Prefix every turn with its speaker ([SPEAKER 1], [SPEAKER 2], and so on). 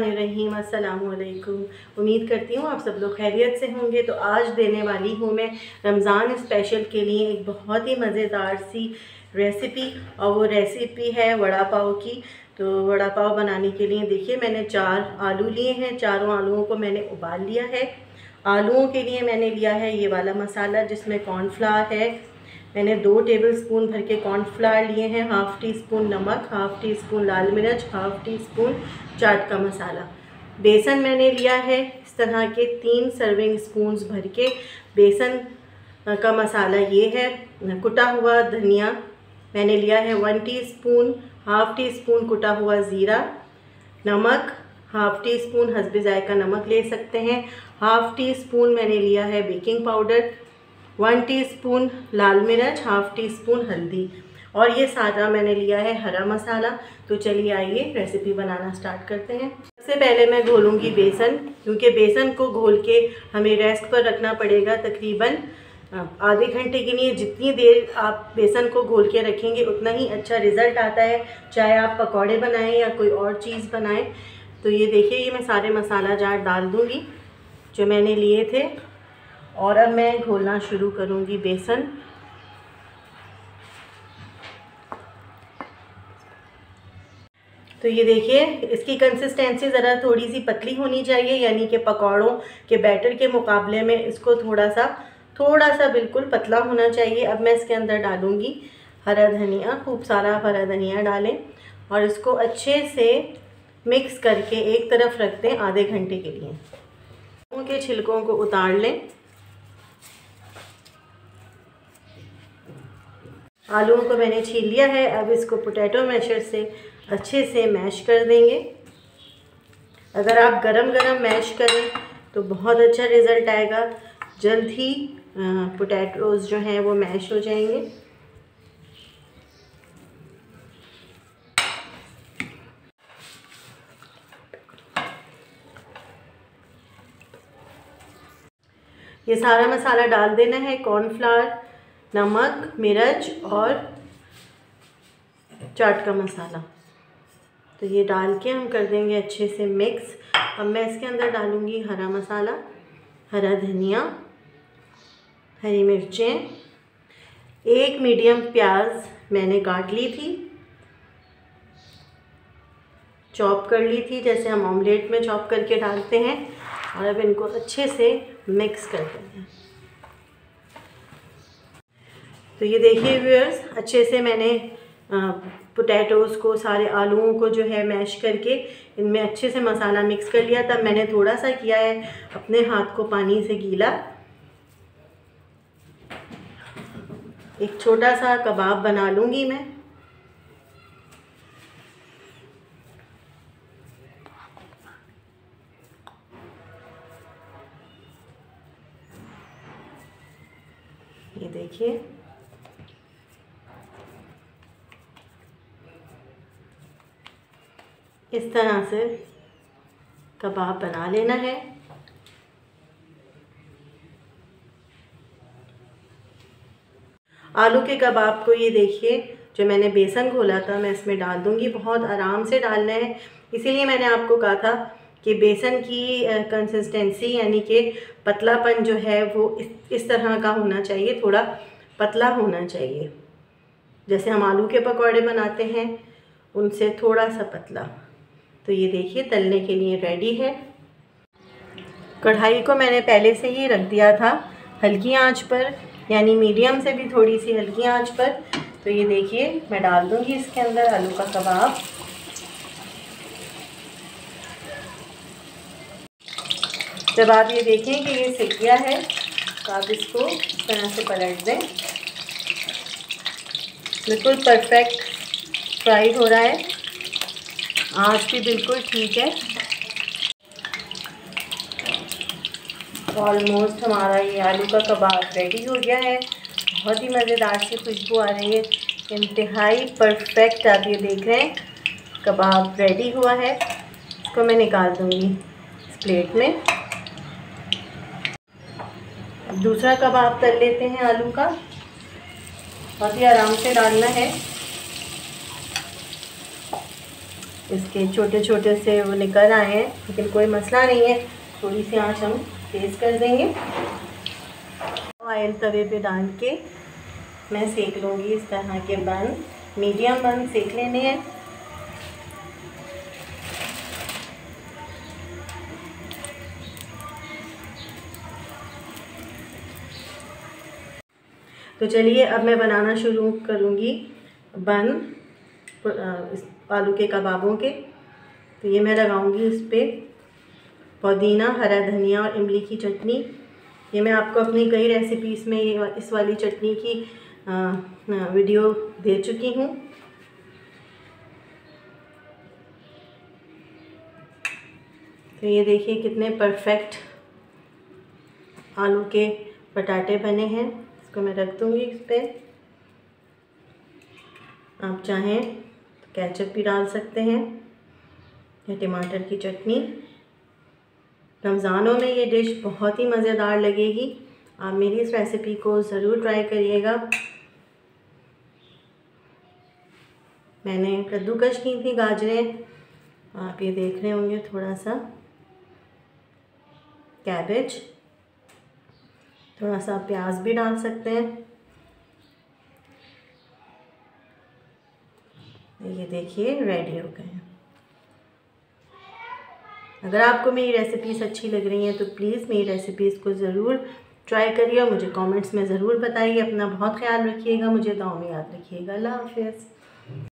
[SPEAKER 1] बिस्मिल्लाहिर्रहमानिर्रहीम। अस्सलामुअलैकुम। उम्मीद करती हूँ आप सब लोग खैरियत से होंगे। तो आज देने वाली हूँ मैं रमज़ान स्पेशल के लिए एक बहुत ही मज़ेदार सी रेसिपी, और वो रेसिपी है वड़ा पाव की। तो वड़ा पाव बनाने के लिए देखिए मैंने 4 आलू लिए हैं। चारों आलूओं को मैंने उबाल लिया है। आलूओं के लिए मैंने लिया है ये वाला मसाला जिसमें कॉर्नफ्लावर है। मैंने 2 टेबलस्पून भर के कॉर्नफ्लावर लिए हैं, हाफ़ टी स्पून नमक, हाफ़ टी स्पून लाल मिर्च, हाफ़ टी स्पून चाट का मसाला। बेसन मैंने लिया है इस तरह के 3 सर्विंग स्पून्स भर के। बेसन का मसाला ये है। कुटा हुआ धनिया मैंने लिया है 1 टीस्पून, हाफ़ टी स्पून कुटा हुआ ज़ीरा, नमक हाफ़ टी स्पून हस्बे ज़ायका नमक ले सकते हैं, हाफ़ टी स्पून मैंने लिया है बेकिंग पाउडर, 1 टीस्पून लाल मिर्च, हाफ़ टी स्पून हल्दी, और ये सारा मैंने लिया है हरा मसाला। तो चलिए आइए रेसिपी बनाना स्टार्ट करते हैं। सबसे पहले मैं घोलूँगी बेसन, क्योंकि बेसन को घोल के हमें रेस्ट पर रखना पड़ेगा तकरीबन आधे घंटे के लिए। जितनी देर आप बेसन को घोल के रखेंगे उतना ही अच्छा रिज़ल्ट आता है, चाहे आप पकौड़े बनाएं या कोई और चीज़ बनाएं। तो ये देखिए ये मैं सारे मसाला जार डाल दूँगी जो मैंने लिए थे, और अब मैं घोलना शुरू करूँगी बेसन। तो ये देखिए इसकी कंसिस्टेंसी ज़रा थोड़ी सी पतली होनी चाहिए, यानी कि पकौड़ों के बैटर के मुकाबले में इसको थोड़ा सा बिल्कुल पतला होना चाहिए। अब मैं इसके अंदर डालूँगी हरा धनिया, खूब सारा हरा धनिया डालें और इसको अच्छे से मिक्स करके एक तरफ रख दें आधे घंटे के लिए। आलूओं के छिलकों को उतार लें। आलूओं को मैंने छील लिया है। अब इसको पोटैटो मैशर से अच्छे से मैश कर देंगे। अगर आप गरम गरम मैश करें तो बहुत अच्छा रिज़ल्ट आएगा, जल्द ही पोटैटोज़ जो हैं वो मैश हो जाएंगे। ये सारा मसाला डाल देना है, कॉर्नफ्लावर, नमक, मिर्च और चाट का मसाला। तो ये डाल के हम कर देंगे अच्छे से मिक्स। अब मैं इसके अंदर डालूँगी हरा मसाला, हरा धनिया, हरी मिर्चें, 1 मीडियम प्याज मैंने काट ली थी, चॉप कर ली थी जैसे हम ऑमलेट में चॉप करके डालते हैं। और अब इनको अच्छे से मिक्स कर देंगे। तो ये देखिए व्यूअर्स, अच्छे से मैंने पोटैटोज़ को, सारे आलूओं को जो है मैश करके इनमें अच्छे से मसाला मिक्स कर लिया। तब मैंने थोड़ा सा किया है अपने हाथ को पानी से गीला। एक छोटा सा कबाब बना लूँगी मैं। ये देखिए इस तरह से कबाब बना लेना है। आलू के कबाब को ये देखिए जो मैंने बेसन घोला था मैं इसमें डाल दूँगी। बहुत आराम से डालना है, इसीलिए मैंने आपको कहा था कि बेसन की कंसिस्टेंसी यानी कि पतलापन जो है वो इस तरह का होना चाहिए, थोड़ा पतला होना चाहिए। जैसे हम आलू के पकौड़े बनाते हैं उनसे थोड़ा सा पतला। तो ये देखिए तलने के लिए रेडी है। कढ़ाई को मैंने पहले से ही रख दिया था हल्की आंच पर, यानी मीडियम से भी थोड़ी सी हल्की आंच पर। तो ये देखिए मैं डाल दूँगी इसके अंदर आलू का कबाब। जब आप ये देखें कि ये सिक गया है तो आप इसको इस तरह से पलट दें। बिल्कुल परफेक्ट फ्राई हो रहा है, आंच भी बिल्कुल ठीक है। ऑलमोस्ट हमारा ये आलू का कबाब रेडी हो गया है। बहुत ही मज़ेदार सी खुशबू आ रही है, इंतहाई परफेक्ट। आप ये देख रहे हैं कबाब रेडी हुआ है। इसको मैं निकाल दूँगी इस प्लेट में। दूसरा कबाब तल लेते हैं आलू का। बहुत ही आराम से डालना है। इसके छोटे छोटे से वो निकल आए हैं, लेकिन कोई मसला नहीं है, थोड़ी सी आंच हम तेज़ कर देंगे। ऑयल तवे पे डाल के मैं सेक लूँगी इस तरह के बन, मीडियम बन सेक लेने हैं। तो चलिए अब मैं बनाना शुरू करूँगी बन इस आलू के कबाबों के। तो ये मैं लगाऊंगी इस पर पुदीना, हरा धनिया और इमली की चटनी। ये मैं आपको अपनी कई रेसिपीज़ में ये इस वाली चटनी की वीडियो दे चुकी हूँ। तो ये देखिए कितने परफेक्ट आलू के पटाटे बने हैं। इसको मैं रख दूँगी इस पर। आप चाहें तो केचप भी डाल सकते हैं या टमाटर की चटनी। रमज़ानों में ये डिश बहुत ही मज़ेदार लगेगी। आप मेरी इस रेसिपी को ज़रूर ट्राई करिएगा। मैंने कद्दूकश की थी गाजरें, आप ये देख रहे होंगे, थोड़ा सा कैबेज, थोड़ा सा प्याज भी डाल सकते हैं। ये देखिए रेडी हो गए। अगर आपको मेरी रेसिपीज़ अच्छी लग रही हैं तो प्लीज़ मेरी रेसिपीज़ को ज़रूर ट्राई करिए और मुझे कमेंट्स में ज़रूर बताइए। अपना बहुत ख्याल रखिएगा, मुझे दुआ में याद रखिएगा। अल्लाह हाफ़िज़।